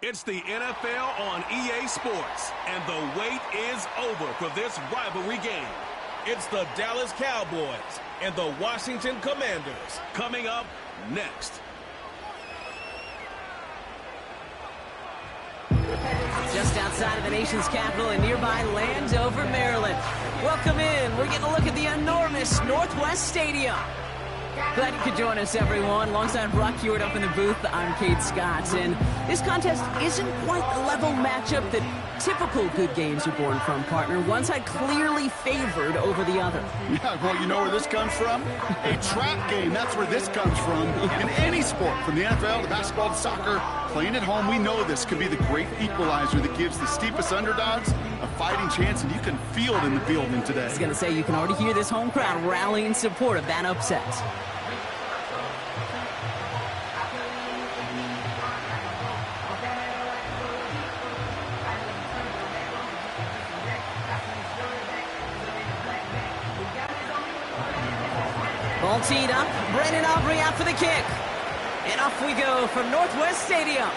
It's the NFL on EA Sports, and the wait is over for this rivalry game. It's the Dallas Cowboys and the Washington Commanders coming up next. Just outside of the nation's capital in nearby Landover, Maryland. Welcome in. We're getting a look at the enormous Northwest Stadium. Glad you could join us, everyone. Alongside Brock Hewitt up in the booth, I'm Kate Scott. And this contest isn't quite the level matchup that typical good games are born from, partner. One side clearly favored over the other. Yeah, well, you know where this comes from? A trap game. That's where this comes from. In any sport, from the NFL to basketball to soccer, playing at home, we know this can be the great equalizer that gives the steepest underdogs a fighting chance, and you can feel it in the building today. I was going to say, you can already hear this home crowd rallying in support of that upset. Ball teed up. Brandon Aubrey out for the kick. And off we go from Northwest Stadium.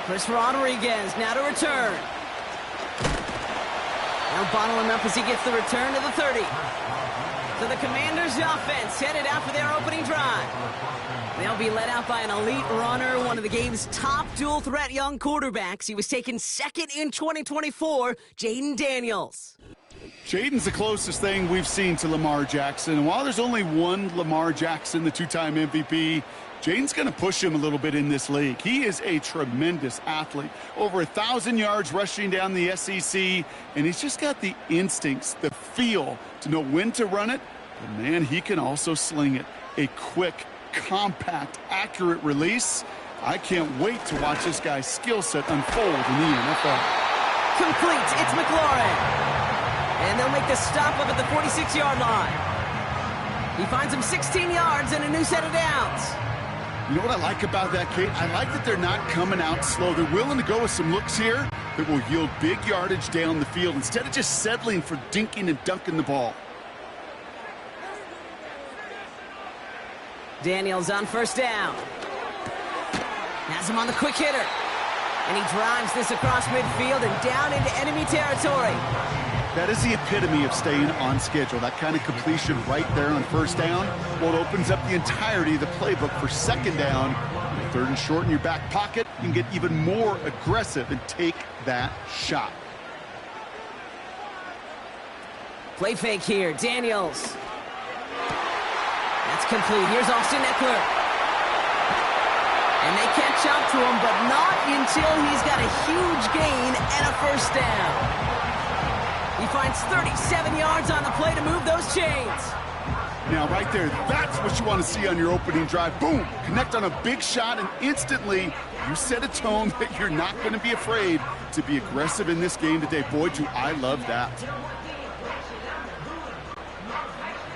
Chris Rodriguez now to return. They'll bottle him up as he gets the return to the 30. So the Commanders' offense headed out for their opening drive. They'll be led out by an elite runner, one of the game's top dual-threat young quarterbacks. He was taken second in 2024, Jayden Daniels. Jayden's the closest thing we've seen to Lamar Jackson. And while there's only one Lamar Jackson, the two-time MVP, Jayden's going to push him a little bit in this league. He is a tremendous athlete. Over 1,000 yards rushing down the SEC, and he's just got the instincts, the feel to know when to run it. But, man, he can also sling it. A quick, compact, accurate release. I can't wait to watch this guy's skill set unfold in the NFL. Complete. It's McLaurin. And they'll make the stop up at the 46-yard line. He finds him 16 yards and a new set of downs. You know what I like about that, Kate? I like that they're not coming out slow. They're willing to go with some looks here that will yield big yardage down the field instead of just settling for dinking and dunking the ball. Daniels on first down. Has him on the quick hitter. And he drives this across midfield and down into enemy territory. That is the epitome of staying on schedule. That kind of completion right there on first down. Well, it opens up the entirety of the playbook for second down. Third and short in your back pocket, you can get even more aggressive and take that shot. Play fake here, Daniels. That's complete. Here's Austin Eckler. And they catch up to him, but not until he's got a huge gain and a first down. He finds 37 yards on the play to move those chains. Now, right there, that's what you want to see on your opening drive. Boom! Connect on a big shot, and instantly you set a tone that you're not going to be afraid to be aggressive in this game today. Boy, do I love that.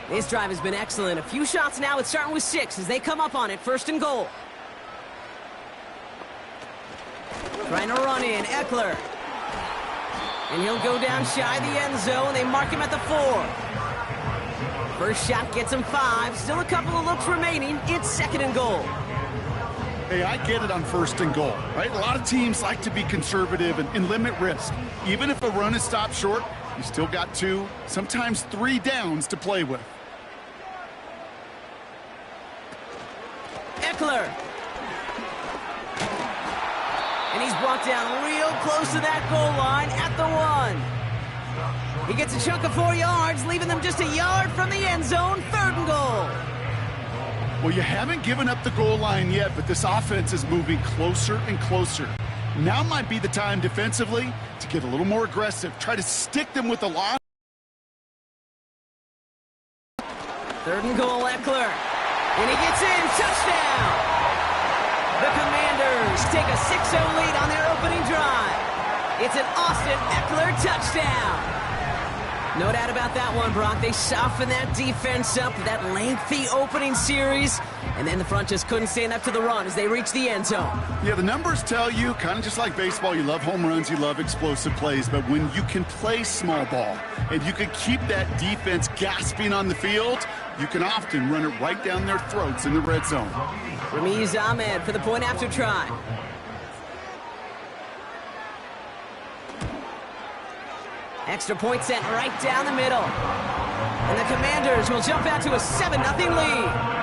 This drive has been excellent. A few shots now. It's starting with 6 as they come up on it. First and goal. Trying to run in. Eckler. And he'll go down shy of the end zone. They mark him at the 4. First shot gets him 5. Still a couple of looks remaining. It's second and goal. Hey, I get it on first and goal, right? A lot of teams like to be conservative and limit risk. Even if a run is stopped short, you still got 2, sometimes 3 downs to play with. Eckler. And he's brought down real close to that goal line at the 1. He gets a chunk of 4 yards, leaving them just a yard from the end zone. Third and goal. Well, you haven't given up the goal line yet, but this offense is moving closer and closer. Now might be the time defensively to get a little more aggressive. Try to stick them with the loss. Third and goal, Eckler. And he gets in. Touchdown. The Commanders take a 6-0 lead on their opening drive. It's an Austin Eckler touchdown. No doubt about that one, Brock. They softened that defense up with that lengthy opening series, and then the front just couldn't stand up to the run as they reached the end zone. Yeah, the numbers tell you, kind of just like baseball, you love home runs, you love explosive plays, but when you can play small ball and you can keep that defense gasping on the field, you can often run it right down their throats in the red zone. Ramiz Ahmed for the point after try. Extra point sent right down the middle. And the Commanders will jump out to a 7-0 lead.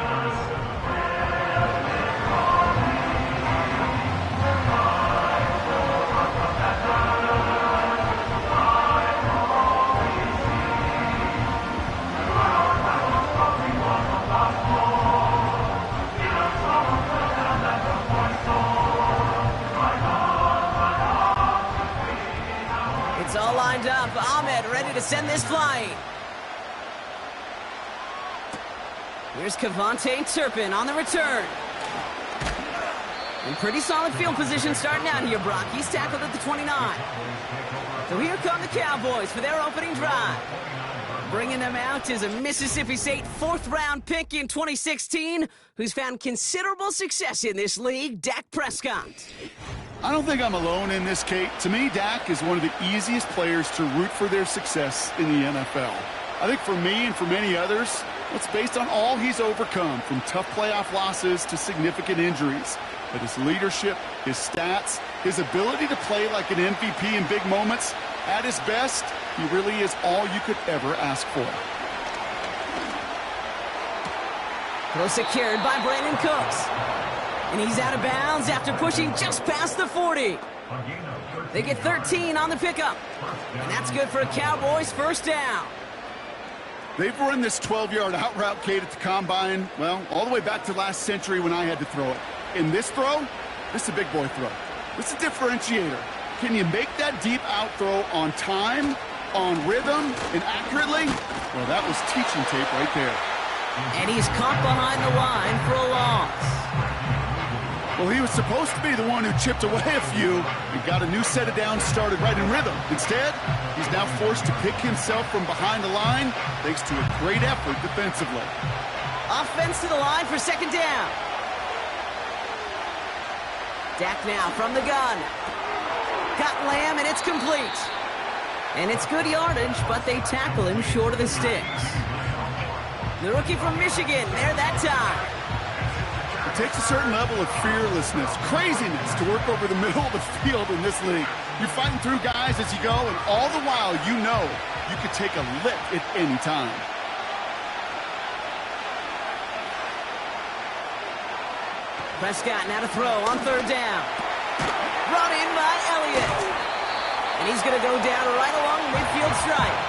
It's all lined up. Ahmed ready to send this flying. Here's Kevontae Turpin on the return. In pretty solid field position starting out here, Brock. He's tackled at the 29. So here come the Cowboys for their opening drive. Bringing them out is a Mississippi State 4th-round pick in 2016 who's found considerable success in this league, Dak Prescott. I don't think I'm alone in this, Kate. To me, Dak is one of the easiest players to root for their success in the NFL. I think for me and for many others, it's based on all he's overcome, from tough playoff losses to significant injuries. But his leadership, his stats, his ability to play like an MVP in big moments, at his best, he really is all you could ever ask for. Well secured by Brandon Cooks. And he's out of bounds after pushing just past the 40. They get 13 on the pickup. And that's good for a Cowboys first down. They've run this 12-yard out route, Kate, at the Combine, well, all the way back to last century when I had to throw it. In this throw, this is a big boy throw. This is a differentiator. Can you make that deep out throw on time, on rhythm, and accurately? Well, that was teaching tape right there. And he's caught behind the line for a loss. Well, he was supposed to be the one who chipped away a few and got a new set of downs started right in rhythm. Instead, he's now forced to pick himself from behind the line thanks to a great effort defensively. Offense to the line for second down. Dak now from the gun. Got Lamb, and it's complete. And it's good yardage, but they tackle him short of the sticks. The rookie from Michigan, there that time. It takes a certain level of fearlessness, craziness to work over the middle of the field in this league. You're fighting through guys as you go, and all the while you know you could take a lick at any time. Prescott now to throw on third down. Brought in by Elliott. And he's going to go down right along the midfield stripe.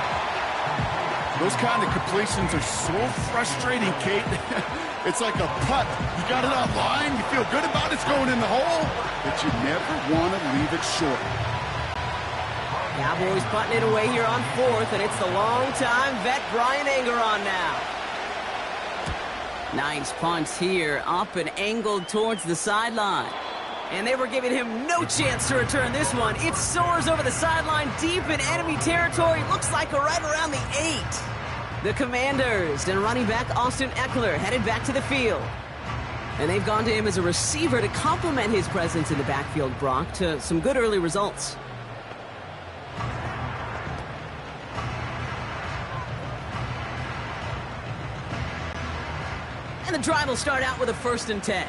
Those kind of completions are so frustrating, Kate. It's like a putt. You got it on line, you feel good about it's going in the hole, but you never want to leave it short. Cowboys putting it away here on fourth, and it's the long-time vet Brian Angeron now. Nice punch here, up and angled towards the sideline. And they were giving him no chance to return this one. It soars over the sideline deep in enemy territory. Looks like right around the 8. The Commanders and running back Austin Eckler headed back to the field. And they've gone to him as a receiver to complement his presence in the backfield, Brock, to some good early results. And the drive will start out with a 1st and 10.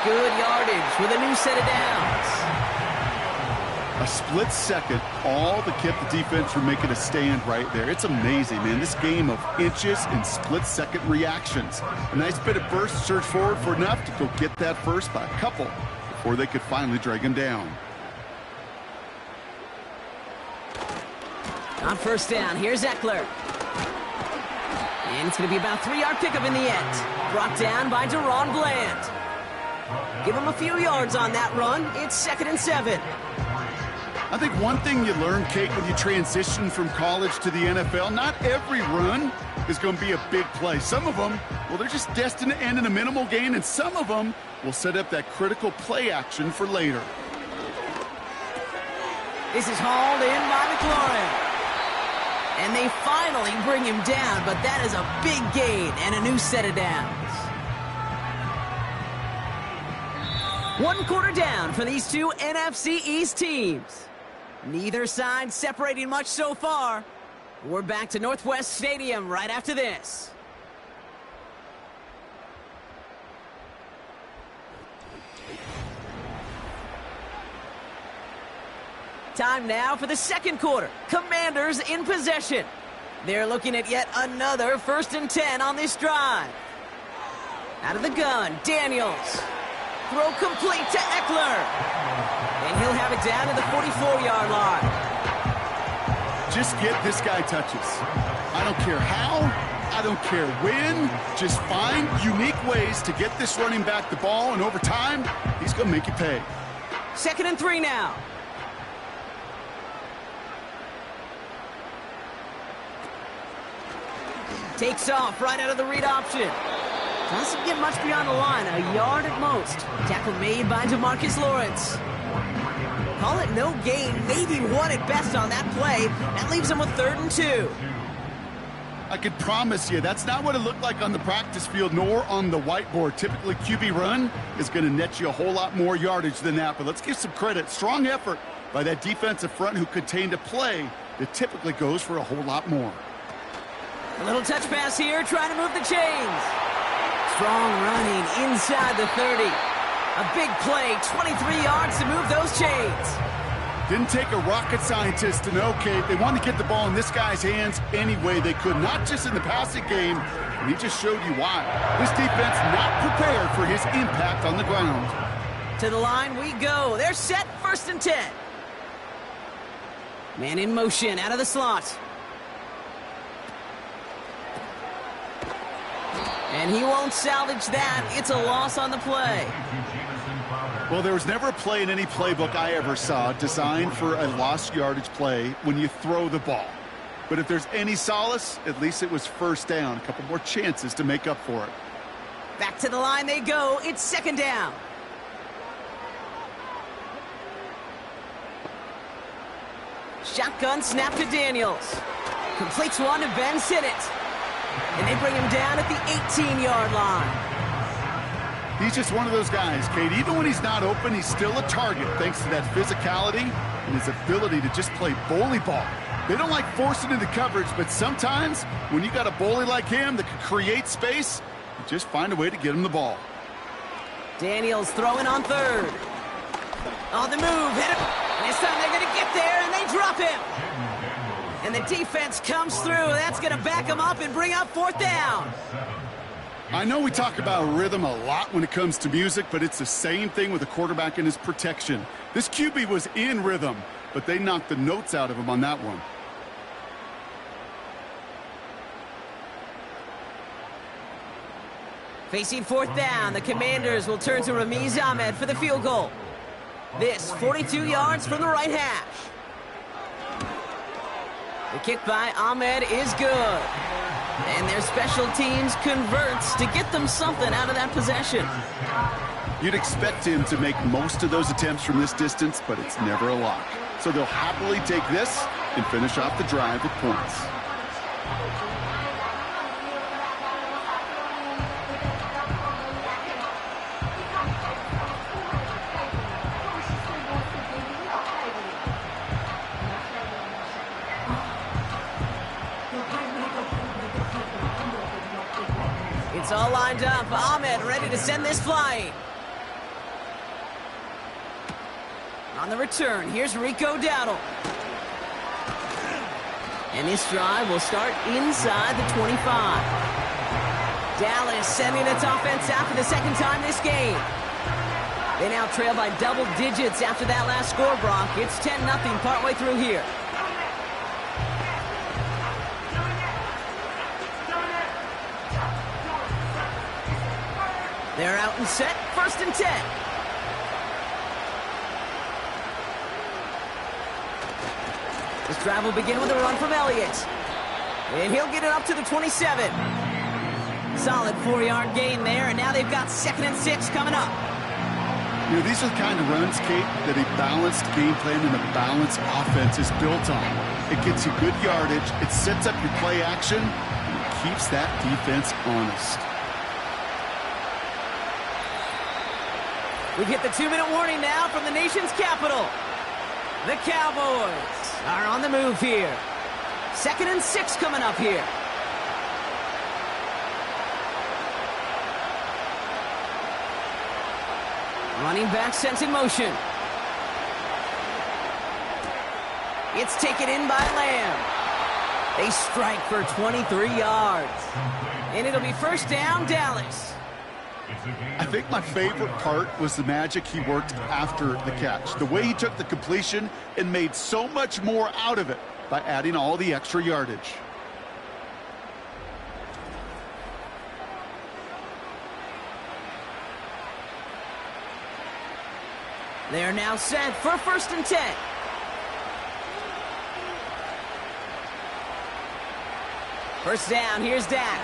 Good yardage with a new set of downs. A split second, all that kept the defense from making a stand right there. It's amazing, man. This game of inches and split-second reactions. A nice bit of burst, surge forward for enough to go get that first by a couple before they could finally drag him down. On first down, here's Eckler. And it's going to be about a 3-yard pickup in the end. Brought down by Deron Bland. Give him a few yards on that run. It's 2nd and 7. I think one thing you learn, Kate, when you transition from college to the NFL, not every run is going to be a big play. Some of them, well, they're just destined to end in a minimal gain, and some of them will set up that critical play action for later. This is hauled in by McLaurin. And they finally bring him down, but that is a big gain and a new set of downs. 1 quarter down for these two NFC East teams. Neither side separating much so far. We're back to Northwest Stadium right after this. Time now for the second quarter. Commanders in possession. They're looking at yet another 1st and 10 on this drive. Out of the gun, Daniels. Throw complete to Eckler. And he'll have it down to the 44-yard line. Just get this guy touches. I don't care how, I don't care when. Just find unique ways to get this running back the ball, and over time, he's going to make you pay. 2nd and 3 now. Takes off right out of the read option. Doesn't get much beyond the line, a yard at most. Tackle made by DeMarcus Lawrence. Call it no gain, maybe one at best on that play. That leaves him with 3rd and 2. I could promise you that's not what it looked like on the practice field nor on the whiteboard. Typically, QB run is going to net you a whole lot more yardage than that. But let's give some credit. Strong effort by that defensive front who contained a play that typically goes for a whole lot more. A little touch pass here, trying to move the chains. Strong running inside the 30. A big play, 23 yards to move those chains. Didn't take a rocket scientist to know, Kate. They wanted to get the ball in this guy's hands any way they could, not just in the passing game, and he just showed you why. This defense not prepared for his impact on the ground. To the line we go. They're set, 1st and 10. Man in motion, out of the slot. And he won't salvage that. It's a loss on the play. Well, there was never a play in any playbook I ever saw designed for a lost yardage play when you throw the ball. But if there's any solace, at least it was 1st down. A couple more chances to make up for it. Back to the line they go. It's 2nd down. Shotgun snap to Daniels. Completes one to Ben Sinnott. And they bring him down at the 18-yard line. He's just one of those guys, Kate. Even when he's not open, he's still a target thanks to that physicality and his ability to just play bully ball. They don't like forcing into coverage, but sometimes when you got a bully like him that can create space, you just find a way to get him the ball. Daniels throwing on 3rd. On the move, hit him. And this time they're going to get there, and they drop him. And the defense comes through. That's going to back him up and bring up 4th down. I know we talk about rhythm a lot when it comes to music, but it's the same thing with a quarterback and his protection. This QB was in rhythm, but they knocked the notes out of him on that one. Facing 4th down, the Commanders will turn to Ramiz Ahmed for the field goal. This 42 yards from the right hash. The kick by Ahmed is good. And their special teams converts to get them something out of that possession. You'd expect him to make most of those attempts from this distance, but it's never a lock. So they'll happily take this and finish off the drive with points. It's all lined up. Ahmed ready to send this flying. On the return, here's Rico Dowdle. And this drive will start inside the 25. Dallas sending its offense out for the 2nd time this game. They now trail by double digits after that last score, Brock. It's 10-0 partway through here. They're out and set, 1st and 10. This drive will begin with a run from Elliott. And he'll get it up to the 27. Solid 4-yard gain there, and now they've got 2nd and 6 coming up. You know, these are the kind of runs, Kate, that a balanced game plan and a balanced offense is built on. It gets you good yardage, it sets up your play action, and it keeps that defense honest. We get the 2-minute warning now from the nation's capital. The Cowboys are on the move here. 2nd and 6 coming up here. Running back sent in motion. It's taken in by Lamb. They strike for 23 yards. And it'll be first down, Dallas. I think my favorite part was the magic he worked after the catch. The way he took the completion and made so much more out of it by adding all the extra yardage. They are now set for 1st and 10. First down, here's Dak.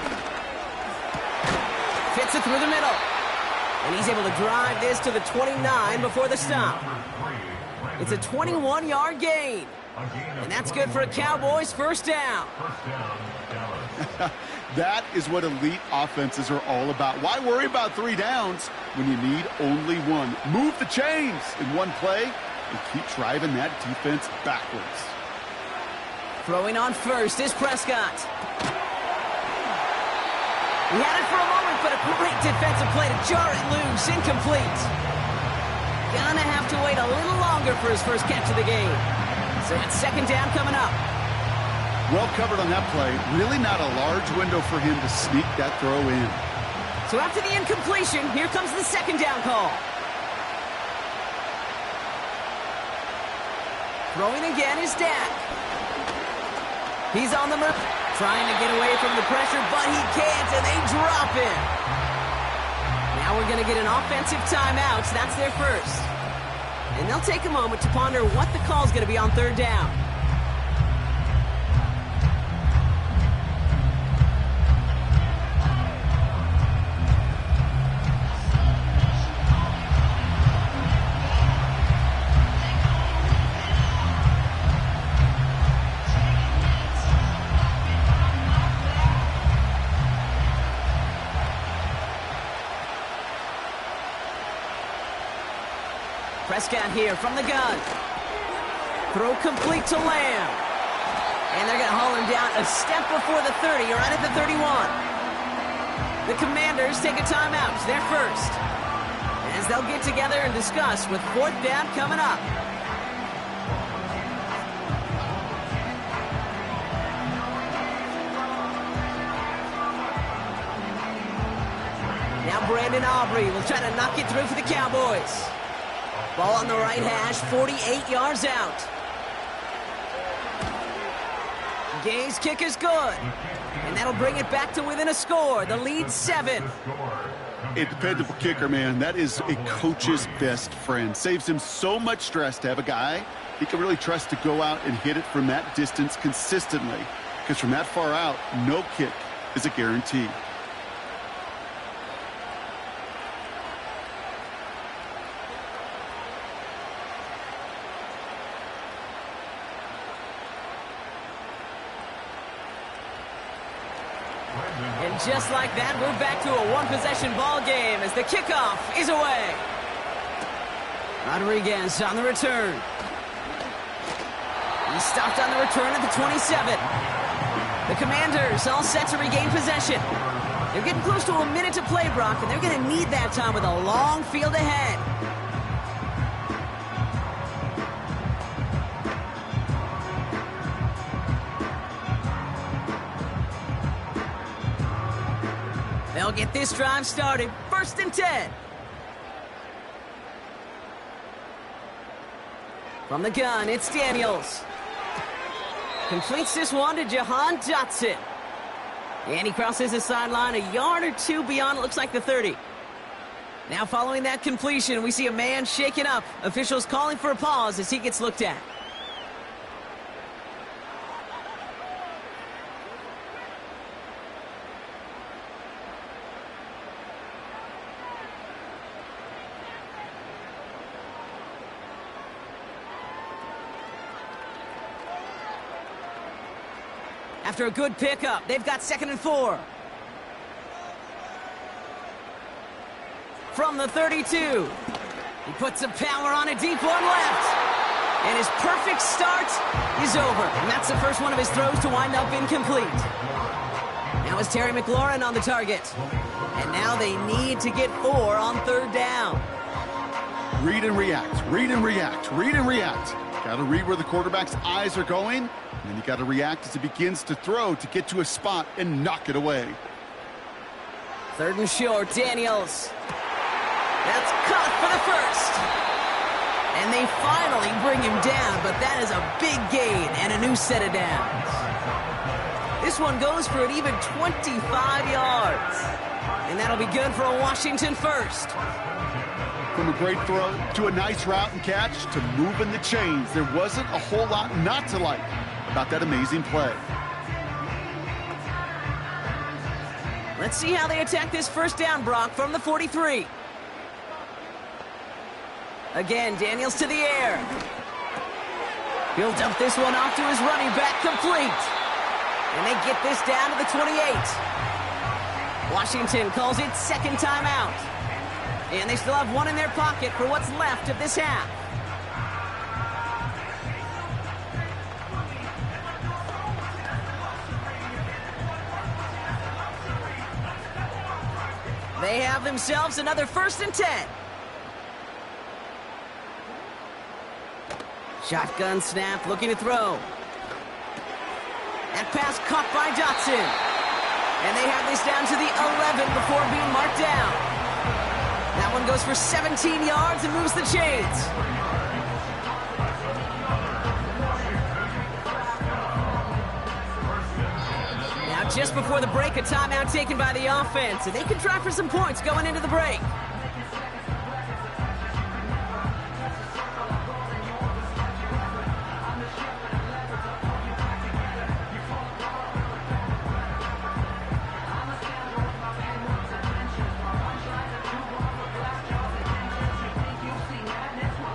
Fits it through the middle. And he's able to drive this to the 29 before the stop. It's a 21-yard gain. And that's good for a Cowboys first down. That is what elite offenses are all about. Why worry about 3 downs when you need only one? Move the chains in one play and keep driving that defense backwards. Throwing on first is Prescott. He had it for a moment, but a great defensive play to jar it loose. Incomplete. Gonna have to wait a little longer for his first catch of the game. So it's 2nd down coming up. Well covered on that play. Really not a large window for him to sneak that throw in. So after the incompletion, here comes the 2nd down call. Throwing again is Dak. He's on the move, trying to get away from the pressure, but he can't, and they drop him. Now we're going to get an offensive timeout. So that's their first. And they'll take a moment to ponder what the call is going to be on 3rd down. Prescott here from the gun. Throw complete to Lamb. And they're going to haul him down a step before the 30, or right at the 31. The Commanders take a timeout. It's their first. As they'll get together and discuss with 4th down coming up. Now Brandon Aubrey will try to knock it through for the Cowboys. Ball on the right hash, 48 yards out. Gay's kick is good. And that'll bring it back to within a score. The lead 7. A dependable kicker, man. That is a coach's best friend. Saves him so much stress to have a guy he can really trust to go out and hit it from that distance consistently. Because from that far out, no kick is a guarantee. And just like that, we're back to a one-possession ball game as the kickoff is away. Rodriguez on the return. He stopped on the return at the 27. The Commanders all set to regain possession. They're getting close to a minute to play, Brock, and they're going to need that time with a long field ahead. They'll get this drive started. 1st and 10. From the gun, it's Daniels. Completes this one to Jahan Dotson. And he crosses the sideline a yard or two beyond, it looks like the 30. Now following that completion, we see a man shaken up. Officials calling for a pause as he gets looked at. After a good pickup, they've got 2nd and 4. From the 32. He puts some power on a deep one left. And his perfect start is over. And that's the first one of his throws to wind up incomplete. Now it's Terry McLaurin on the target. And now they need to get 4 on 3rd down. Read and react, read and react, read and react. Got to read where the quarterback's eyes are going, and then you got to react as he begins to throw to get to a spot and knock it away. 3rd and short, Daniels. That's caught for the first. And they finally bring him down, but that is a big gain and a new set of downs. This one goes for an even 25 yards. And that'll be good for a Washington first. From a great throw to a nice route and catch to moving the chains, there wasn't a whole lot not to like about that amazing play. Let's see how they attack this first down, Brock, from the 43. Again, Daniels to the air. He'll dump this one off to his running back, complete. And they get this down to the 28. Washington calls it second timeout. And they still have one in their pocket for what's left of this half. They have themselves another 1st and 10. Shotgun snap, looking to throw. That pass caught by Dotson. And they have this down to the 11 before being marked down. That one goes for 17 yards and moves the chains. Now, just before the break, a timeout taken by the offense, and they can try for some points going into the break.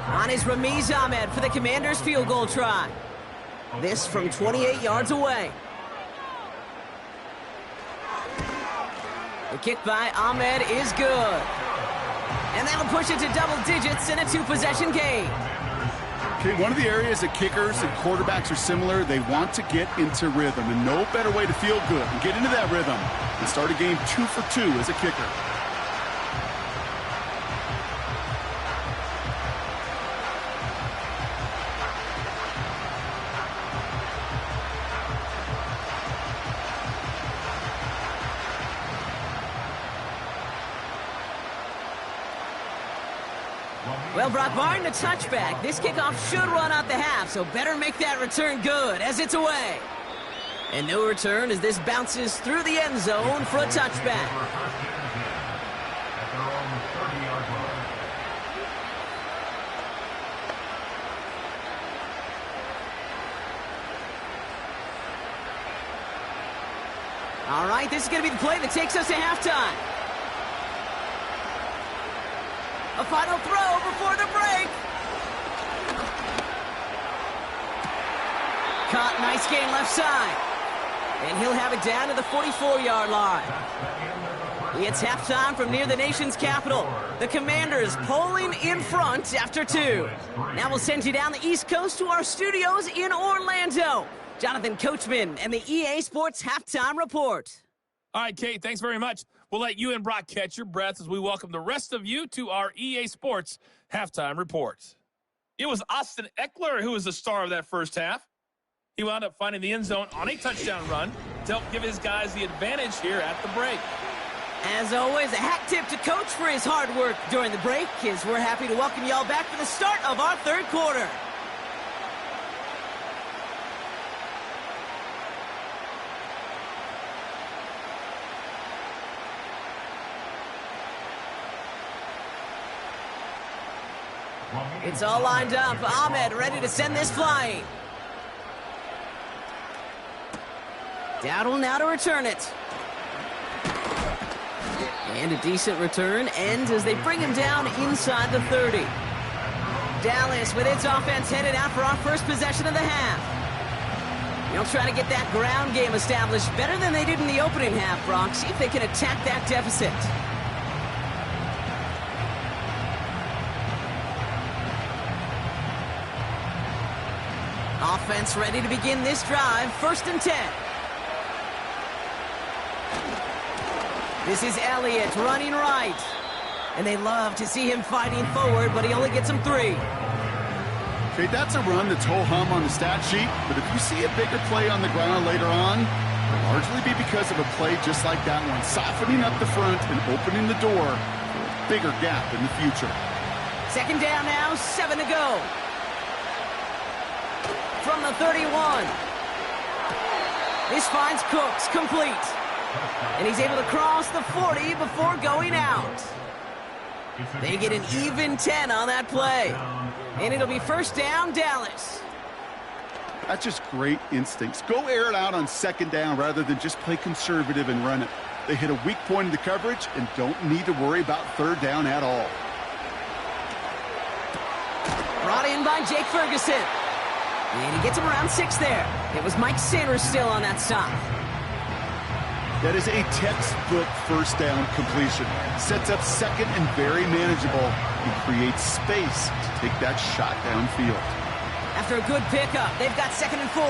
On is Ramiz Ahmed for the Commanders' field goal try. This from 28 yards away. The kick by Ahmed is good. And that'll push it to double digits in a 2-possession game. Okay, one of the areas that kickers and quarterbacks are similar, they want to get into rhythm. And no better way to feel good and get into that rhythm than start a game 2 for 2 as a kicker. Well, Brock, barring the touchback, this kickoff should run out the half, so better make that return good as it's away. And no return as this bounces through the end zone for a touchback. All right, this is going to be the play that takes us to halftime. A final throw before the break. Caught, nice gain left side. And he'll have it down to the 44-yard line. It's halftime from near the nation's capital. The Commanders pulling in front after 2. Now we'll send you down the East Coast to our studios in Orlando. Jonathan Coachman and the EA Sports Halftime Report. All right, Kate, thanks very much. We'll let you and Brock catch your breaths as we welcome the rest of you to our EA Sports Halftime Report. It was Austin Eckler who was the star of that first half. He wound up finding the end zone on a touchdown run to help give his guys the advantage here at the break. As always, a hat tip to Coach for his hard work during the break, as we're happy to welcome y'all back for the start of our third quarter. It's all lined up. Ahmed ready to send this flying. Dowdle now to return it. And a decent return ends as they bring him down inside the 30. Dallas with its offense headed out for our first possession of the half. They'll try to get that ground game established better than they did in the opening half, Brock. See if they can attack that deficit. Offense ready to begin this drive. 1st and 10. This is Elliott running right. And they love to see him fighting forward, but he only gets him 3. Okay, that's a run that's ho-hum on the stat sheet, but if you see a bigger play on the ground later on, it'll largely be because of a play just like that one, softening up the front and opening the door for a bigger gap in the future. Second down now, 7 to go. From the 31. This finds Cooks, complete. And he's able to cross the 40 before going out. They get an even 10 on that play. And it'll be first down, Dallas. That's just great instincts. Go air it out on second down rather than just play conservative and run it. They hit a weak point in the coverage and don't need to worry about third down at all. Brought in by Jake Ferguson. And he gets him around 6 there. It was Mike Sanders still on that stop. That is a textbook first down completion. Sets up second and very manageable and creates space to take that shot downfield. After a good pickup, they've got 2nd and 4.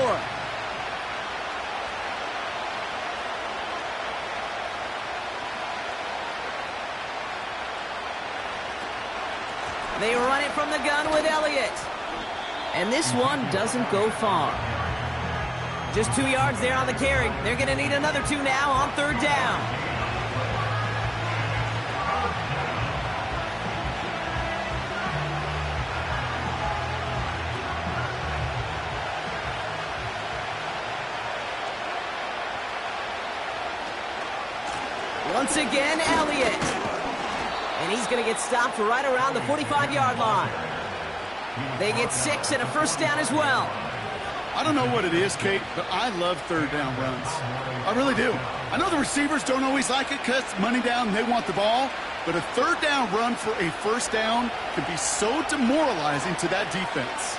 They run it from the gun with Elliott. And this one doesn't go far. Just 2 yards there on the carry. They're going to need another 2 now on third down. Once again, Elliott. And he's going to get stopped right around the 45-yard line. They get 6 and a first down as well. I don't know what it is, Kate, but I love third down runs. I really do. I know the receivers don't always like it because money down, they want the ball, but a third down run for a first down can be so demoralizing to that defense.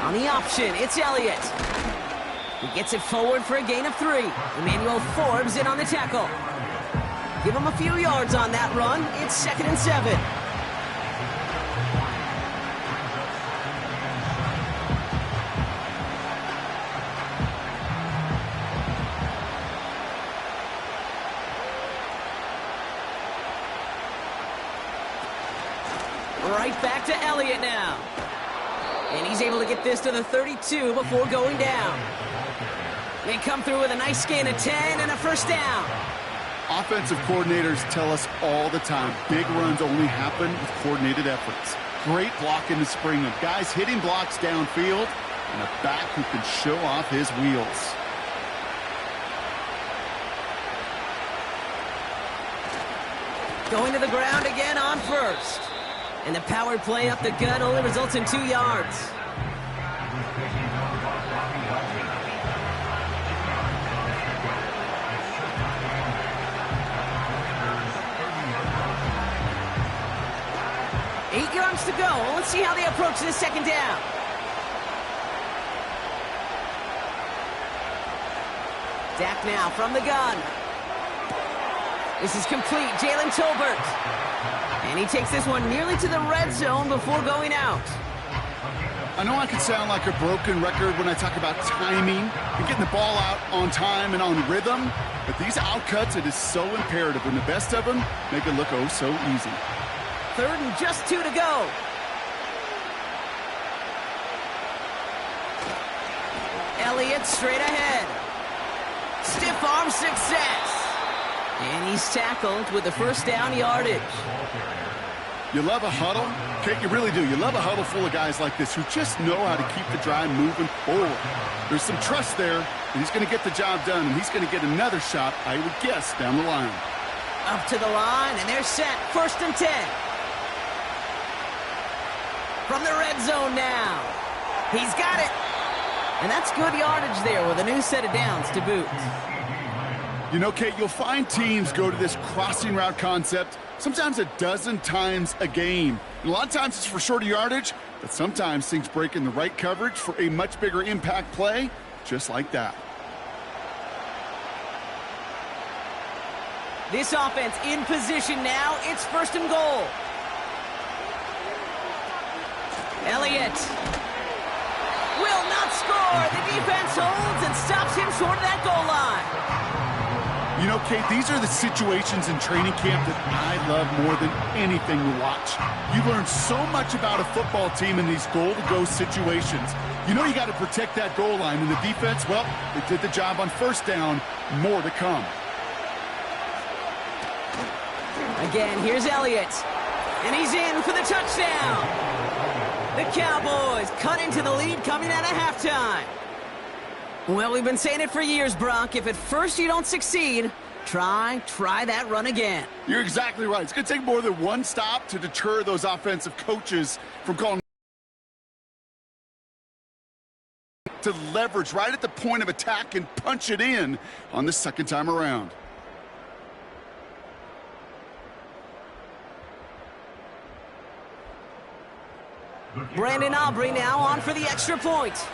On the option, it's Elliott. He gets it forward for a gain of 3. Emmanuel Forbes in on the tackle. Give him a few yards on that run. It's 2nd and 7. Right back to Elliott now. And he's able to get this to the 32 before going down. They come through with a nice gain of 10 and a first down. Offensive coordinators tell us all the time, big runs only happen with coordinated efforts. Great block in the spring of guys hitting blocks downfield and a back who can show off his wheels. Going to the ground again on first. And the power play up the gut only results in 2 yards. Eight yards to go. Let's see how they approach this second down. Dak now from the gun. This is complete. Jalen Tolbert. And he takes this one nearly to the red zone before going out. I know I can sound like a broken record when I talk about timing and getting the ball out on time and on rhythm, but these outcuts, it is so imperative, and the best of them make it look oh so easy. 3rd and just 2 to go. Elliott straight ahead. Stiff arm success. And he's tackled with the first down yardage. You love a huddle? Kate, you really do. You love a huddle full of guys like this who just know how to keep the drive moving forward. There's some trust there, and he's going to get the job done, and he's going to get another shot, I would guess, down the line. Up to the line, and they're set. 1st and 10. From the red zone now. He's got it. And that's good yardage there with a new set of downs to boot. You know, Kate, you'll find teams go to this crossing route concept sometimes a dozen times a game. And a lot of times it's for shorter yardage, but sometimes things break in the right coverage for a much bigger impact play, just like that. This offense in position now. It's 1st and goal. Elliott will not score. The defense holds and stops him short of that goal line. You know, Kate, these are the situations in training camp that I love more than anything to watch. You learn so much about a football team in these goal-to-go situations. You know you got to protect that goal line, and the defense, well, they did the job on first down. More to come. Again, here's Elliott. And he's in for the touchdown. The Cowboys cut into the lead coming out of halftime. Well, we've been saying it for years, Brock. If at first you don't succeed, try that run again. You're exactly right. It's going to take more than one stop to deter those offensive coaches from calling. To leverage right at the point of attack and punch it in on the second time around. Brandon Aubrey now on for the extra point.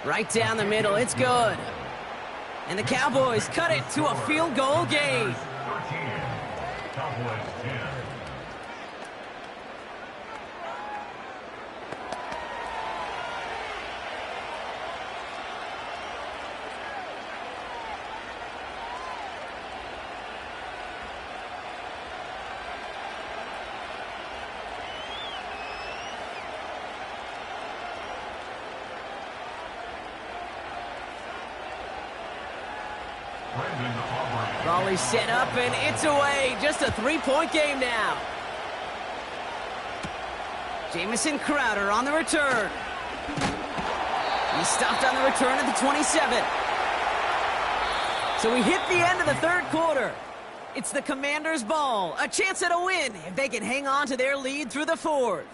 Right down the middle, it's good. And the Cowboys cut it to a field goal game. Cowboys 10. Volley set up, and it's away. Just a three-point game now. Jamison Crowder on the return. He stopped on the return at the 27. So we hit the end of the third quarter. It's the Commanders' ball. A chance at a win if they can hang on to their lead through the fourth.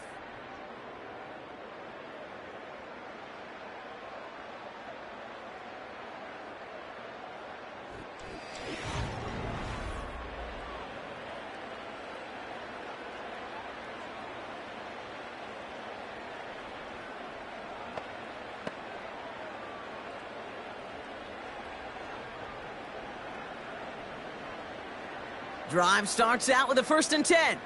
Drive starts out with a 1st and 10.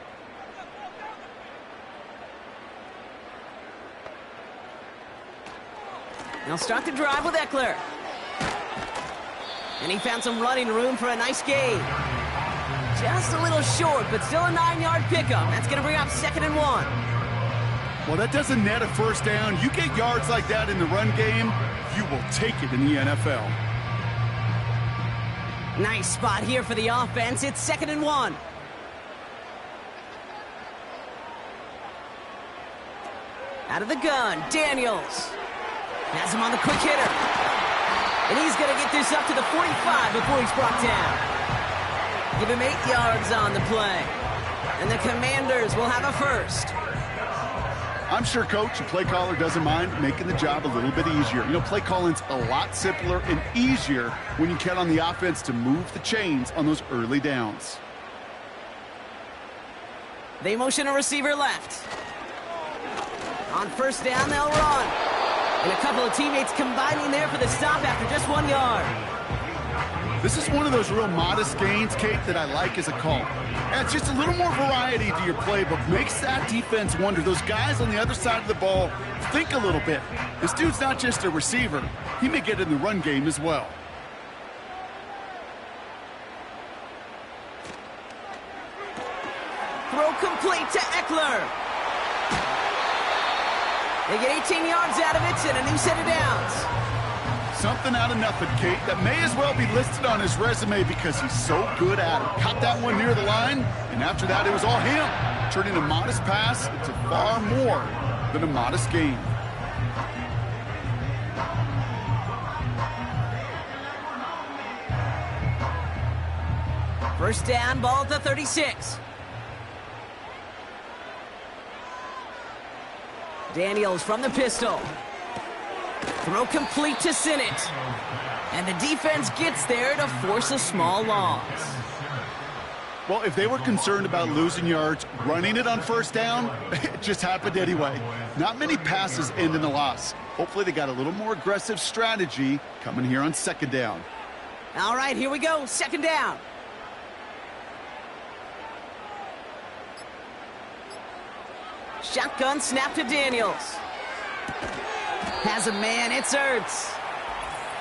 They'll start the drive with Eckler. And he found some running room for a nice gain. Just a little short, but still a 9-yard pickup. That's going to bring up 2nd and 1. Well, that doesn't net a first down. You get yards like that in the run game, you will take it in the NFL. Nice spot here for the offense. It's 2nd and 1. Out of the gun, Daniels. Has him on the quick hitter. And he's going to get this up to the 45 before he's brought down. Give him 8 yards on the play. And the Commanders will have a first. I'm sure Coach, a play caller, doesn't mind making the job a little bit easier. You know, play calling's a lot simpler and easier when you count on the offense to move the chains on those early downs. They motion a receiver left. On 1st down, they'll run. And a couple of teammates combining there for the stop after just 1 yard. This is one of those real modest gains, Kate, that I like as a call. Adds just a little more variety to your playbook. Makes that defense wonder. Those guys on the other side of the ball think a little bit. This dude's not just a receiver. He may get in the run game as well. Throw complete to Eckler. They get 18 yards out of it and a new set of downs. Something out of nothing, Kate, that may as well be listed on his resume because he's so good at it. Caught that one near the line, and after that it was all him. Turning a modest pass into far more than a modest gain. First down, ball at the 36. Daniels from the pistol. Throw complete to Sinnott. And the defense gets there to force a small loss. Well, if they were concerned about losing yards, running it on 1st down, it just happened anyway. Not many passes end in a loss. Hopefully they got a little more aggressive strategy coming here on 2nd down. All right, here we go. 2nd down. Shotgun snap to Daniels. Has a man, it's Ertz.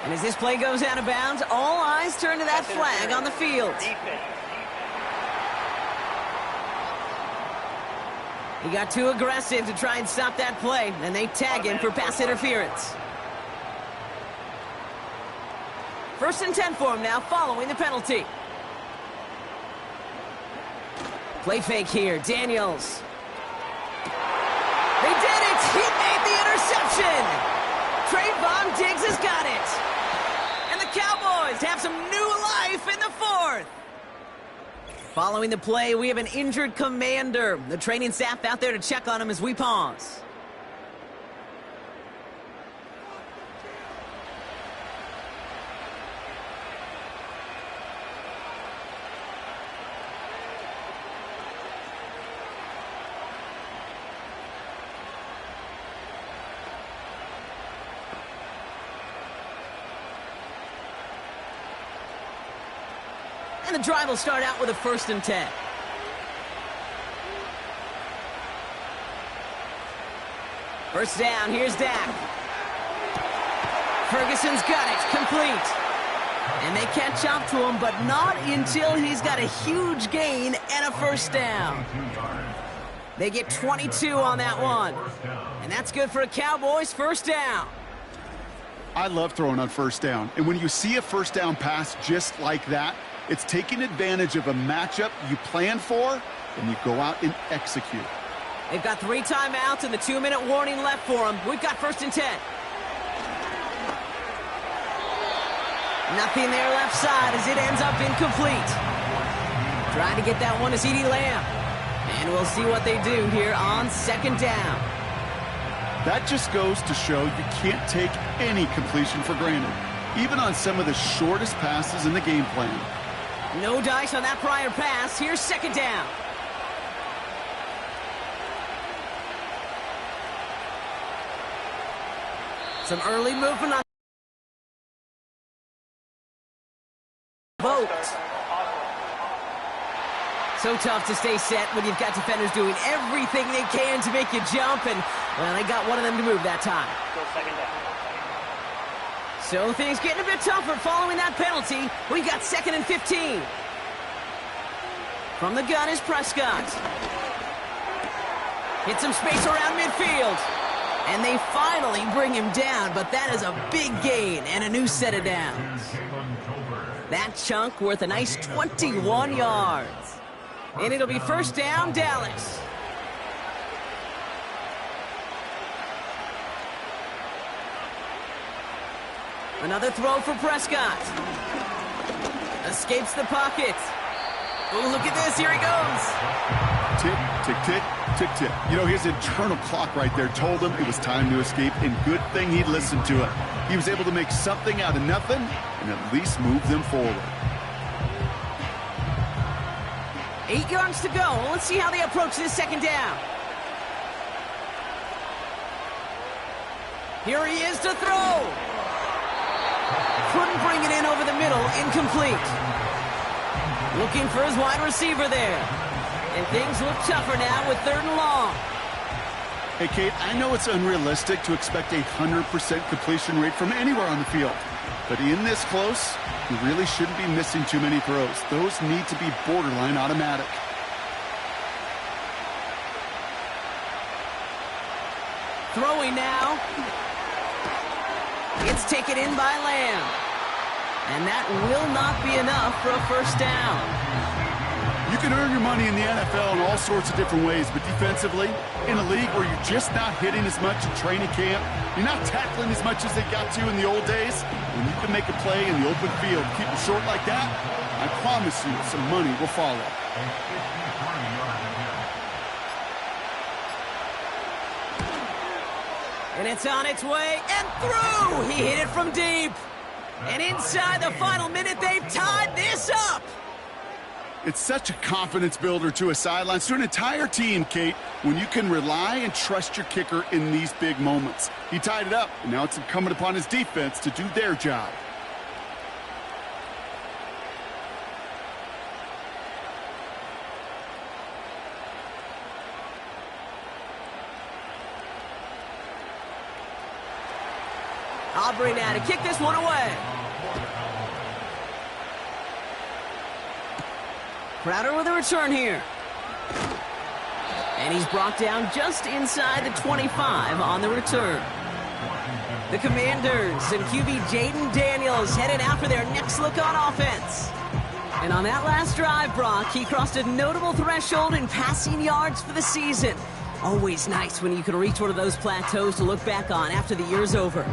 And as this play goes out of bounds, all eyes turn to that flag on the field. He got too aggressive to try and stop that play, and they tag him for pass interference. 1st and 10 for him now, following the penalty. Play fake here, Daniels. They did it! He made the interception! Trayvon Diggs has got it! And the Cowboys have some new life in the 4th! Following the play, we have an injured commander. The training staff out there to check on him as we pause. And the drive will start out with a 1st and 10. First down, here's Dak. Ferguson's got it, complete. And they catch up to him, but not until he's got a huge gain and a 1st down. They get 22 on that one. And that's good for a Cowboys 1st down. I love throwing on 1st down. And when you see a 1st down pass just like that, it's taking advantage of a matchup you plan for, and you go out and execute. They've got 3 timeouts and the 2-minute warning left for them. We've got 1st and 10. Nothing there left side as it ends up incomplete. Trying to get that one to CeeDee Lamb. And we'll see what they do here on 2nd down. That just goes to show you can't take any completion for granted, even on some of the shortest passes in the game plan. No dice on that prior pass. Here's 2nd down. Some early movement on boat. So tough to stay set when you've got defenders doing everything they can to make you jump, and, well, they got one of them to move that time. So things getting a bit tougher following that penalty. We've got 2nd and 15. From the gun is Prescott. Hit some space around midfield. And they finally bring him down, but that is a big gain and a new set of downs. That chunk worth a nice 21 yards. And it'll be 1st down, Dallas. Another throw for Prescott. Escapes the pocket. Oh, look at this. Here he goes. Tick, tick, tick, tick, tick. You know, his internal clock right there told him it was time to escape, and good thing he listened to it. He was able to make something out of nothing and at least move them forward. 8 yards to go. Let's see how they approach this 2nd down. Here he is to throw. Couldn't bring it in over the middle. Incomplete. Looking for his wide receiver there. And things look tougher now with 3rd and long. Hey, Kate, I know it's unrealistic to expect a 100% completion rate from anywhere on the field. But in this close, you really shouldn't be missing too many throws. Those need to be borderline automatic. Throwing now. It's taken in by Lamb. And that will not be enough for a 1st down. You can earn your money in the NFL in all sorts of different ways, but defensively, in a league where you're just not hitting as much in training camp, you're not tackling as much as they got to in the old days, when you can make a play in the open field, keep it short like that, I promise you some money will follow. And it's on its way and through. He hit it from deep. And inside the final minute, they've tied this up. It's such a confidence builder to a sideline, to an entire team, Kate, when you can rely and trust your kicker in these big moments. He tied it up, and now it's incumbent upon his defense to do their job. Aubrey now to kick this one away. Crowder with a return here. And he's brought down just inside the 25 on the return. The Commanders and QB Jaden Daniels headed out for their next look on offense. And on that last drive, Brock, he crossed a notable threshold in passing yards for the season. Always nice when you can reach one of those plateaus to look back on after the year's over.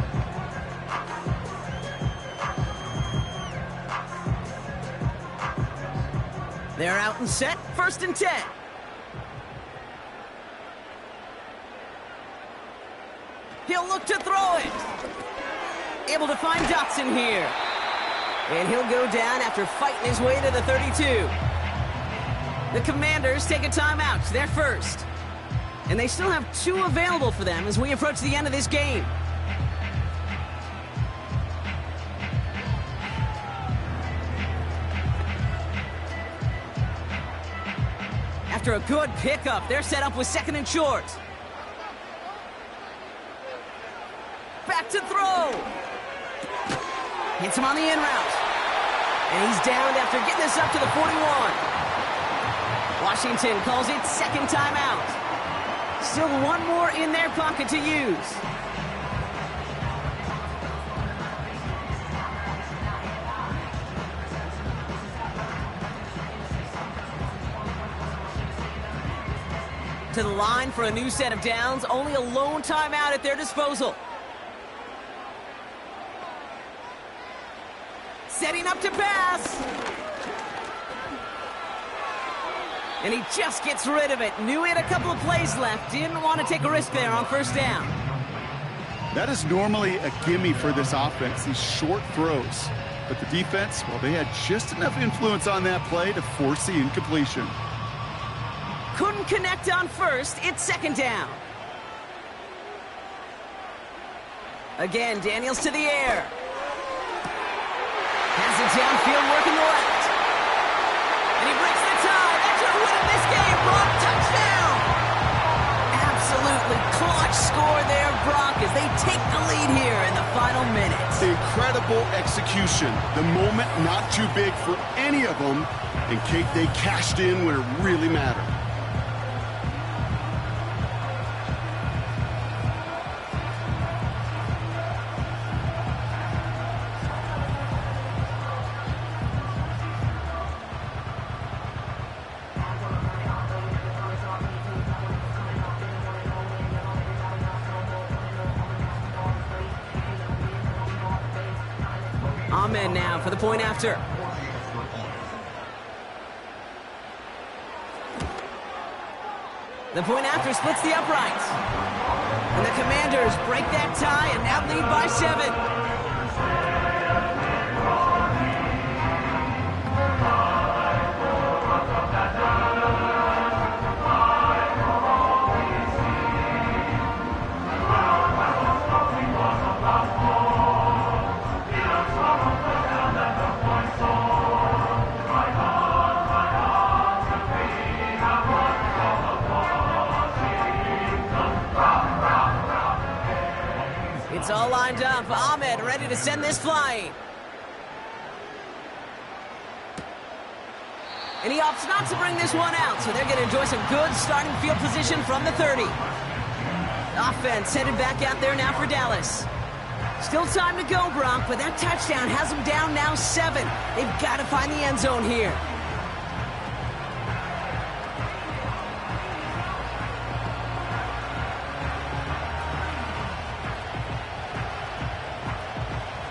They're out and set, 1st and 10. He'll look to throw it. Able to find Dotson here. And he'll go down after fighting his way to the 32. The Commanders take a timeout. They're first. And they still have 2 available for them as we approach the end of this game. After a good pickup, they're set up with 2nd and short. Back to throw. Hits him on the in route. And he's downed after getting this up to the 41. Washington calls it 2nd timeout. Still 1 more in their pocket to use. To the line for a new set of downs. Only a lone timeout at their disposal. Setting up to pass. And he just gets rid of it. Knew he had a couple of plays left. Didn't want to take a risk there on 1st down. That is normally a gimme for this offense, these short throws. But the defense, well, they had just enough influence on that play to force the incompletion. Couldn't connect on 1st. It's 2nd down. Again, Daniels to the air. Has it downfield, working the left. And he breaks the tie. That should win this game. Brock, touchdown! Absolutely clutch score there, Brock, as they take the lead here in the final minutes. Incredible execution. The moment not too big for any of them. And Kate, they cashed in where it really mattered. Ahmed now for the point after. The point after splits the uprights. And the Commanders break that tie and now lead by 7. It's all lined up. Ahmed ready to send this flying. And he opts not to bring this one out, so they're going to enjoy some good starting field position from the 30. Offense headed back out there now for Dallas. Still time to go, Brock, but that touchdown has them down now 7. They've got to find the end zone here.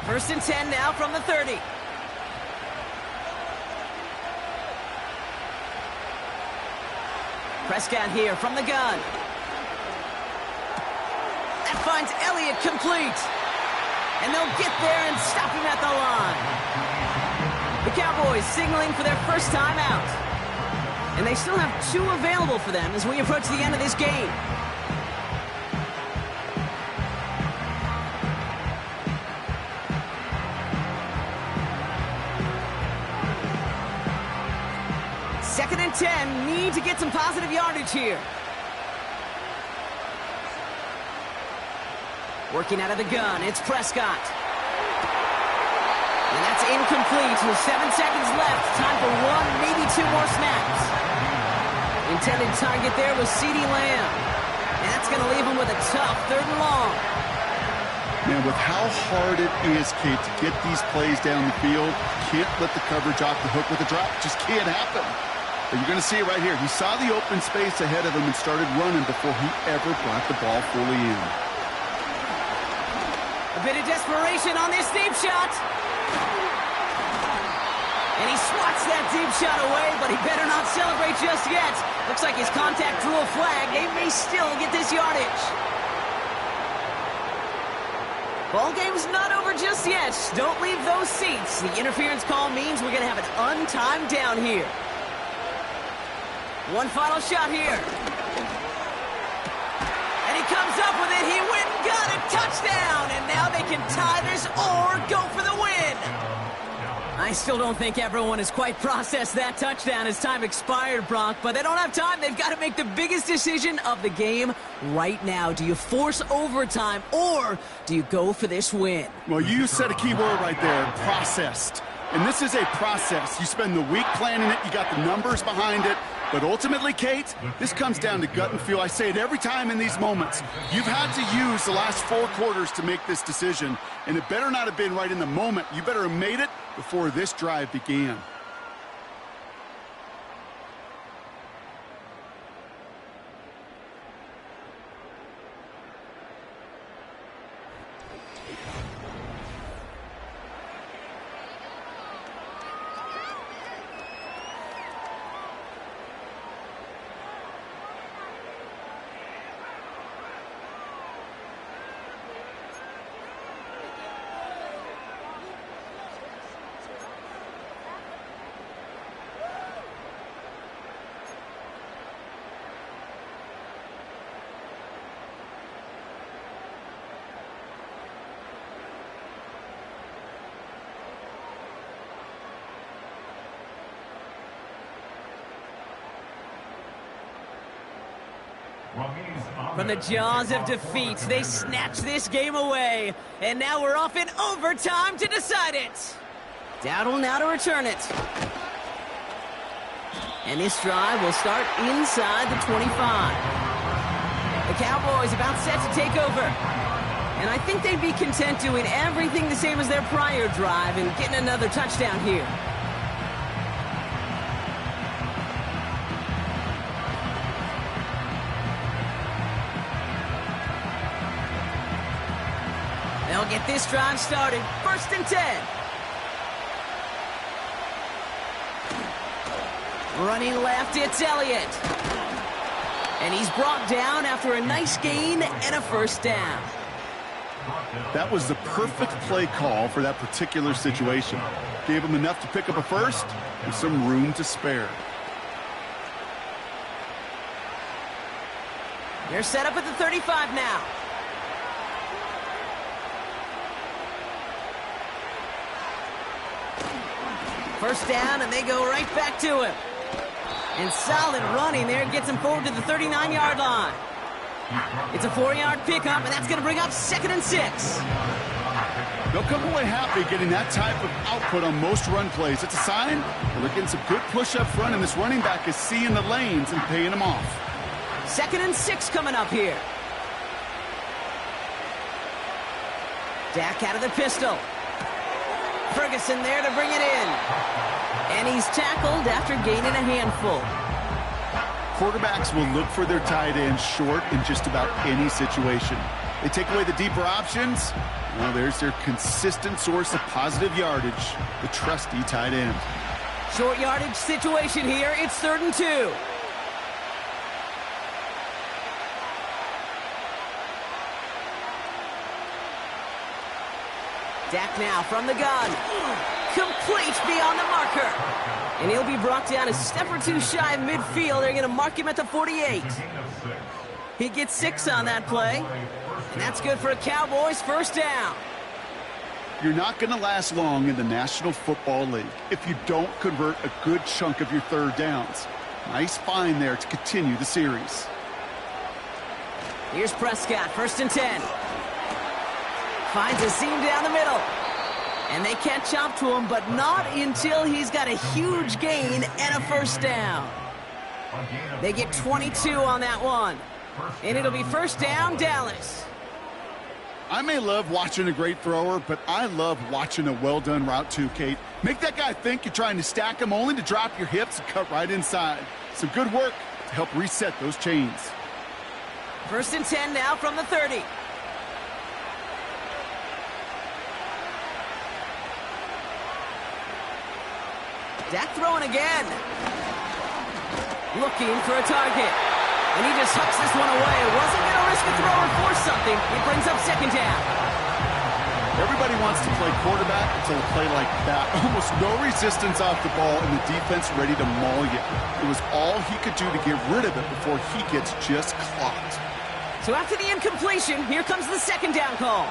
First and 10 now from the 30. Prescott here from the gun. That finds Elliott complete. And they'll get there and stop him at the line. The Cowboys signaling for their first time out. And they still have 2 available for them as we approach the end of this game. Second and 10, need to get some positive yardage here. Working out of the gun, it's Prescott. And that's incomplete with 7 seconds left. Time for 1, maybe 2 more snaps. Intended target there was CeeDee Lamb. And that's going to leave him with a tough 3rd and long. Man, with how hard it is, Kate, to get these plays down the field, can't let the coverage off the hook with a drop. Just can't happen. But you're going to see it right here. He saw the open space ahead of him and started running before he ever brought the ball fully in. A bit of desperation on this deep shot. And he swats that deep shot away, but he better not celebrate just yet. Looks like his contact drew a flag. They may still get this yardage. Ball game's not over just yet. Don't leave those seats. The interference call means we're going to have an untimed down here. One final shot here. And he comes up with it. He went and got it. Touchdown. And now they can tie this or go for the win. I still don't think everyone has quite processed that touchdown as time expired, Brock, but they don't have time. They've got to make the biggest decision of the game right now. Do you force overtime or do you go for this win? Well, you said a key word right there, processed. And this is a process. You spend the week planning it, you got the numbers behind it, but ultimately, Kate, this comes down to gut and feel. I say it every time in these moments. You've had to use the last 4 quarters to make this decision, and it better not have been right in the moment. You better have made it before this drive began. From the jaws of defeat, they snatch this game away. And now we're off in overtime to decide it. Dowdle now to return it. And this drive will start inside the 25. The Cowboys about set to take over. And I think they'd be content doing everything the same as their prior drive and getting another touchdown here. They'll get this drive started. 1st and 10. Running left, it's Elliott. And he's brought down after a nice gain and a 1st down. That was the perfect play call for that particular situation. Gave him enough to pick up a 1st with some room to spare. They're set up at the 35 now. First down, and they go right back to him. And solid running there gets him forward to the 39-yard line. It's a 4-yard pickup, and that's going to bring up 2nd and 6. They'll come away happy getting that type of output on most run plays. It's a sign that they're getting some good push up front, and this running back is seeing the lanes and paying them off. 2nd and 6 coming up here. Dak out of the pistol. Ferguson there to bring it in. And he's tackled after gaining a handful. Quarterbacks will look for their tight end short in just about any situation. They take away the deeper options. Well, there's their consistent source of positive yardage, the trusty tight end. Short yardage situation here. It's 3rd and 2. Dak now from the gun. Complete beyond the marker. And he'll be brought down a step or 2 shy of midfield. They're going to mark him at the 48. He gets 6 on that play. And that's good for a Cowboys 1st down. You're not going to last long in the National Football League if you don't convert a good chunk of your 3rd downs. Nice find there to continue the series. Here's Prescott, 1st and 10. Finds a seam down the middle. And they catch up to him, but not until he's got a huge gain and a first down. They get 22 on that one. And it'll be first down, Dallas. I may love watching a great thrower, but I love watching a well-done route too, Kate. Make that guy think you're trying to stack him only to drop your hips and cut right inside. Some good work to help reset those chains. First and 10 now from the 30. Dak throwing again. Looking for a target. And he just hucks this one away. Wasn't going to risk a throw or force something. It brings up second down. Everybody wants to play quarterback until a play like that. Almost no resistance off the ball and the defense ready to maul you. It was all he could do to get rid of it before he gets just clocked. So after the incompletion, here comes the second down call.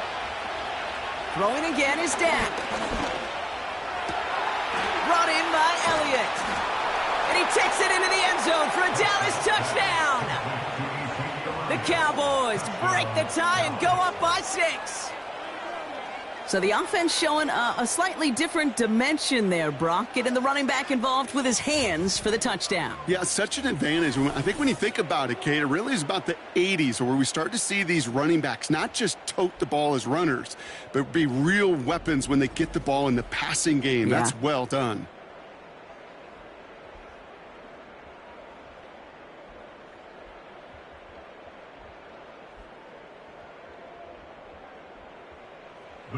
Throwing again is Dak. Brought in by Elliott. And he takes it into the end zone for a Dallas touchdown. The Cowboys break the tie and go up by 6. So the offense showing a slightly different dimension there, Brock. Getting the running back involved with his hands for the touchdown. Yeah, such an advantage. I think when you think about it, Kate, it really is about the 80s where we start to see these running backs not just tote the ball as runners, but be real weapons when they get the ball in the passing game. Yeah. That's well done.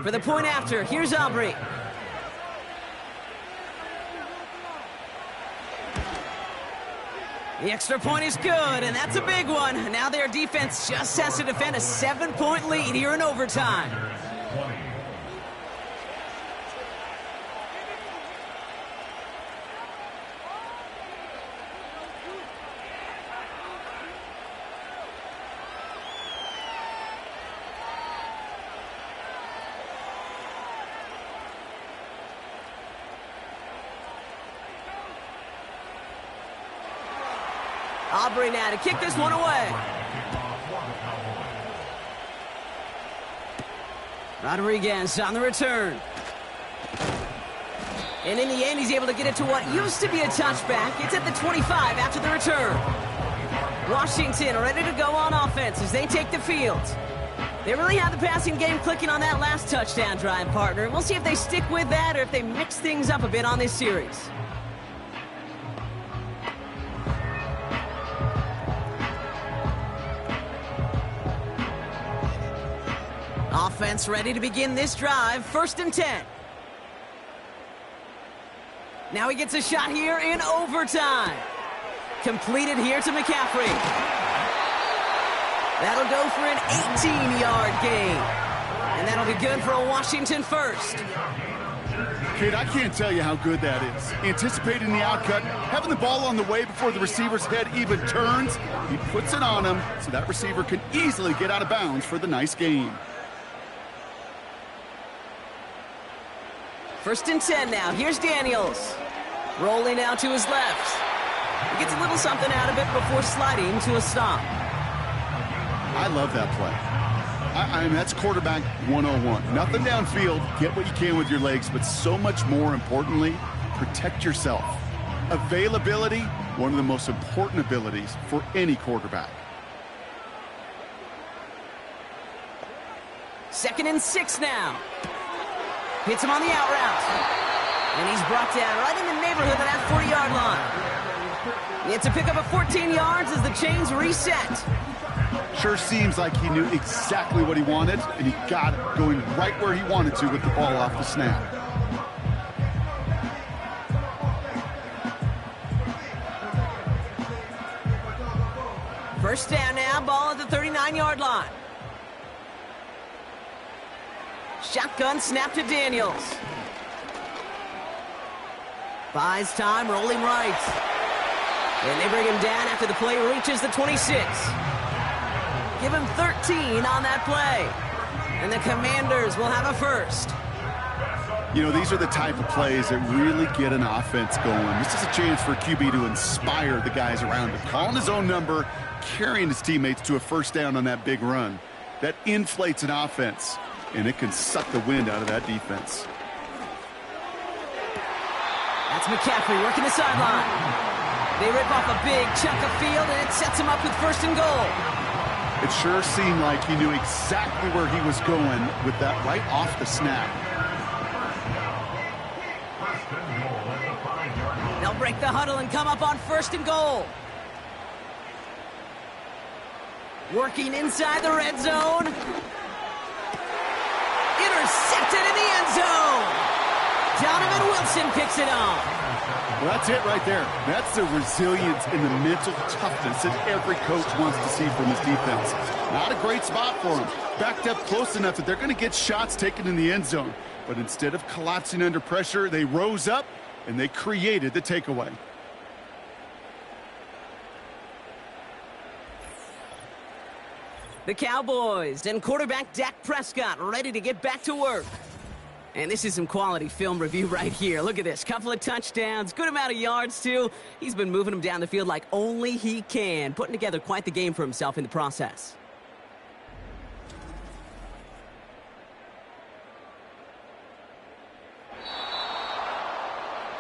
For the point after, here's Aubrey. The extra point is good, and that's a big one. Now their defense just has to defend a 7-point lead here in overtime. Aubrey now to kick this one away. Rodriguez on the return. And in the end, he's able to get it to what used to be a touchback. It's at the 25 after the return. Washington ready to go on offense as they take the field. They really have the passing game clicking on that last touchdown drive, partner. We'll see if they stick with that or if they mix things up a bit on this series. Offense ready to begin this drive. First and 10. Now he gets a shot here in overtime. Completed here to McCaffrey. That'll go for an 18-yard gain. And that'll be good for a Washington first. Kate, I can't tell you how good that is. Anticipating the outcut, having the ball on the way before the receiver's head even turns. He puts it on him so that receiver can easily get out of bounds for the nice gain. First and 10 now. Here's Daniels. Rolling out to his left. He gets a little something out of it before sliding to a stop. I love that play. I mean, that's quarterback 101. Nothing downfield. Get what you can with your legs, but so much more importantly, protect yourself. Availability, one of the most important abilities for any quarterback. Second and 6 now. Hits him on the out route. And he's brought down right in the neighborhood of that 40-yard line. It's a pickup of 14 yards as the chains reset. Sure seems like he knew exactly what he wanted, and he got it going right where he wanted to with the ball off the snap. First down now, ball at the 39-yard line. Shotgun snap to Daniels. Buys time, rolling right. And they bring him down after the play reaches the 26. Give him 13 on that play. And the Commanders will have a first. You know, these are the type of plays that really get an offense going. This is a chance for a QB to inspire the guys around him. Calling his own number, carrying his teammates to a first down on that big run. That inflates an offense. and it can suck the wind out of that defense. That's McCaffrey working the sideline. They rip off a big chunk of field, and it sets him up with 1st and goal. It sure seemed like he knew exactly where he was going with that right off the snap. They'll break the huddle and come up on 1st and goal. Working inside the red zone. Intercepted in the end zone. Donovan Wilson picks it off. Well, that's it right there. That's the resilience and the mental toughness that every coach wants to see from his defense. Not a great spot for him. Backed up close enough that they're going to get shots taken in the end zone. But instead of collapsing under pressure, they rose up and they created the takeaway. The Cowboys and quarterback Dak Prescott ready to get back to work. And this is some quality film review right here. Look at this. Couple of touchdowns, good amount of yards, too. He's been moving them down the field like only he can, putting together quite the game for himself in the process.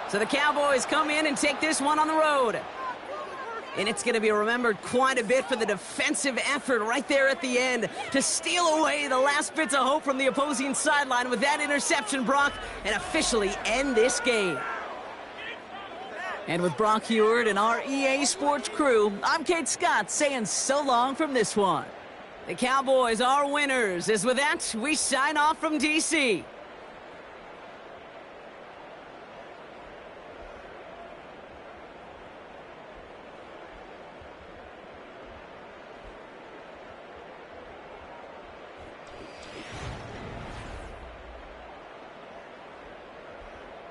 So the Cowboys come in and take this one on the road. And it's going to be remembered quite a bit for the defensive effort right there at the end to steal away the last bits of hope from the opposing sideline with that interception, Brock, and officially end this game. And with Brock Heward and our EA Sports crew, I'm Kate Scott saying so long from this one. The Cowboys are winners. As with that, we sign off from D.C.